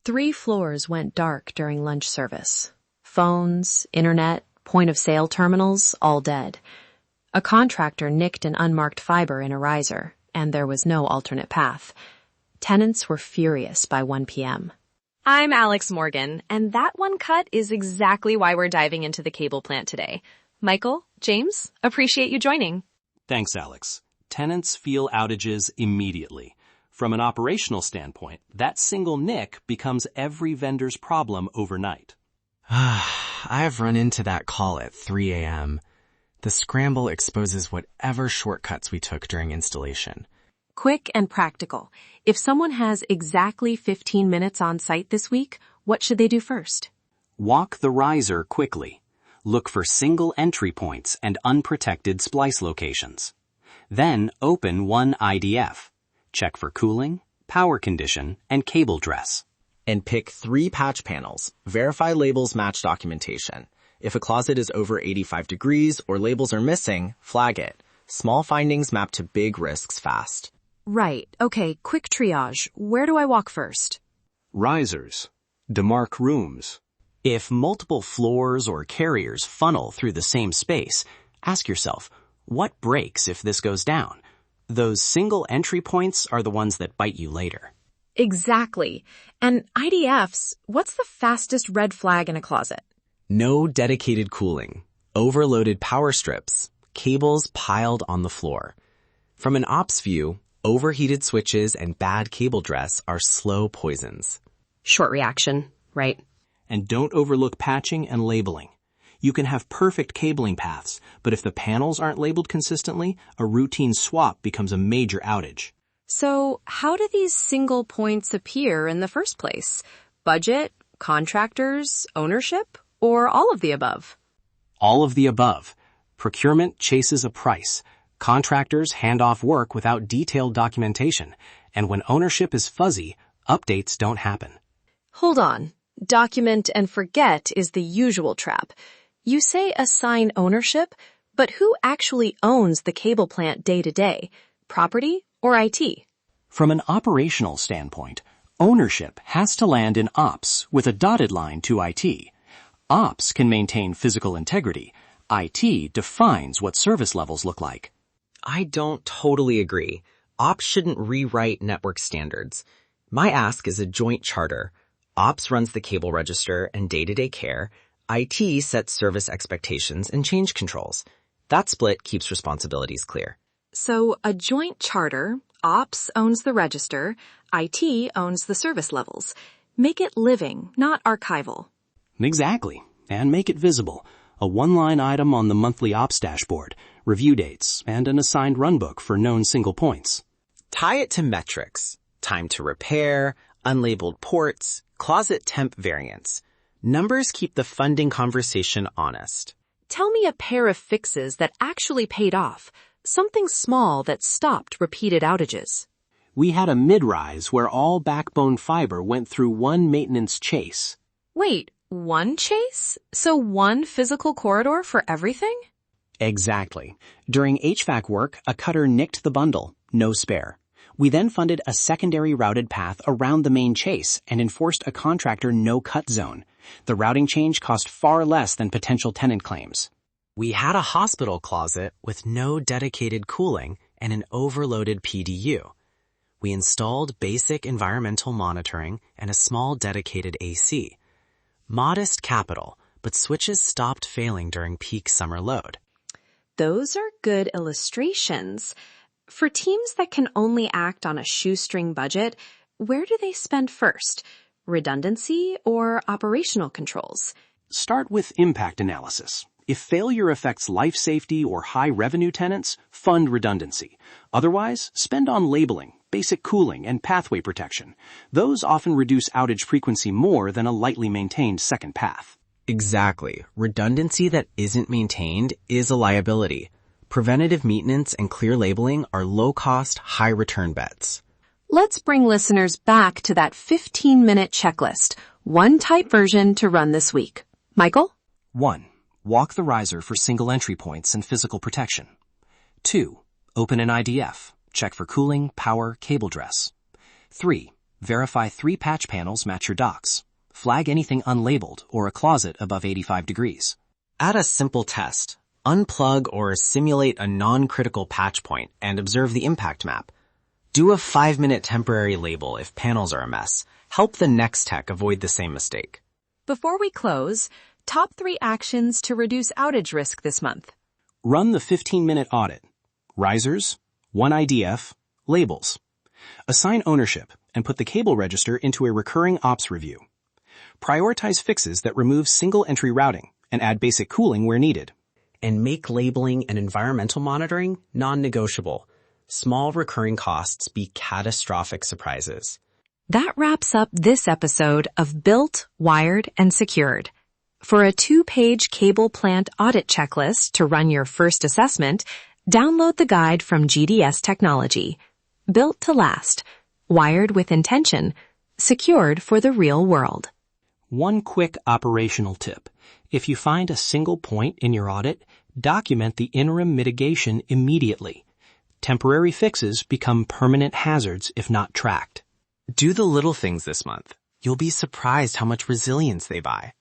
3 floors went dark during lunch service. Phones, internet, point-of-sale terminals, all dead. A contractor nicked an unmarked fiber in a riser, and there was no alternate path. Tenants were furious by 1 p.m. I'm Alex Morgan, and that one cut is exactly why we're diving into the cable plant today. Michael, James, appreciate you joining. Thanks, Alex. Tenants feel outages immediately. From an operational standpoint, that single nick becomes every vendor's problem overnight. I've run into that call at 3 a.m. The scramble exposes whatever shortcuts we took during installation. Quick and practical. If someone has exactly 15 minutes on site this week, what should they do first? Walk the riser quickly. Look for single entry points and unprotected splice locations. Then open one IDF. Check for cooling, power condition, and cable dress. And pick 3 patch panels. Verify labels match documentation. If a closet is over 85 degrees or labels are missing, flag it. Small findings map to big risks fast. Right. Okay, quick triage. Where do I walk first? Risers. Demarc rooms. If multiple floors or carriers funnel through the same space, ask yourself, what breaks if this goes down? Those single entry points are the ones that bite you later. Exactly. And IDFs, what's the fastest red flag in a closet? No dedicated cooling. Overloaded power strips. Cables piled on the floor. From an ops view, overheated switches and bad cable dress are slow poisons. Short reaction, right? And don't overlook patching and labeling. You can have perfect cabling paths, but if the panels aren't labeled consistently, a routine swap becomes a major outage. So, how do these single points appear in the first place? Budget, contractors, ownership, or all of the above? All of the above. Procurement chases a price. Contractors hand off work without detailed documentation. And when ownership is fuzzy, updates don't happen. Hold on. Document and forget is the usual trap. You say assign ownership, but who actually owns the cable plant day to day? Property or IT? From an operational standpoint, ownership has to land in ops with a dotted line to IT. Ops can maintain physical integrity. IT defines what service levels look like. I don't totally agree. Ops shouldn't rewrite network standards. My ask is a joint charter. Ops runs the cable register and day-to-day care. IT sets service expectations and change controls. That split keeps responsibilities clear. So a joint charter, Ops owns the register, IT owns the service levels. Make it living, not archival. Exactly. And make it visible. A one-line item on the monthly ops dashboard, review dates, and an assigned runbook for known single points. Tie it to metrics. Time to repair, unlabeled ports, closet temp variance. Numbers keep the funding conversation honest. Tell me a pair of fixes that actually paid off. Something small that stopped repeated outages. We had a mid-rise where all backbone fiber went through one maintenance chase. Wait, one chase? So one physical corridor for everything? Exactly. During HVAC work, a cutter nicked the bundle, no spare. We then funded a secondary routed path around the main chase and enforced a contractor no-cut zone. The routing change cost far less than potential tenant claims. We had a hospital closet with no dedicated cooling and an overloaded PDU. We installed basic environmental monitoring and a small dedicated AC. Modest capital, but switches stopped failing during peak summer load. Those are good illustrations. For teams that can only act on a shoestring budget, where do they spend first? Redundancy or operational controls? Start with impact analysis. If failure affects life safety or high revenue tenants, fund redundancy. Otherwise, spend on labeling, basic cooling, and pathway protection. Those often reduce outage frequency more than a lightly maintained second path. Exactly. Redundancy that isn't maintained is a liability. Preventative maintenance and clear labeling are low-cost, high-return bets. Let's bring listeners back to that 15-minute checklist. One type version to run this week. Michael? 1. Walk the riser for single entry points and physical protection. 2. Open an IDF. Check for cooling, power, cable dress. 3. Verify 3 patch panels match your docs. Flag anything unlabeled or a closet above 85 degrees. Add a simple test. Unplug or simulate a non-critical patch point and observe the impact map. Do a 5-minute temporary label if panels are a mess. Help the next tech avoid the same mistake. Before we close, top 3 actions to reduce outage risk this month. Run the 15-minute audit. Risers, 1 IDF, labels. Assign ownership and put the cable register into a recurring ops review. Prioritize fixes that remove single-entry routing and add basic cooling where needed. And make labeling and environmental monitoring non-negotiable. Small recurring costs be catastrophic surprises. That wraps up this episode of Built, Wired, and Secured. For a 2-page cable plant audit checklist to run your first assessment, download the guide from GDS Technology. Built to last, wired with intention, secured for the real world. One quick operational tip. If you find a single point in your audit, document the interim mitigation immediately. Temporary fixes become permanent hazards if not tracked. Do the little things this month. You'll be surprised how much resilience they buy.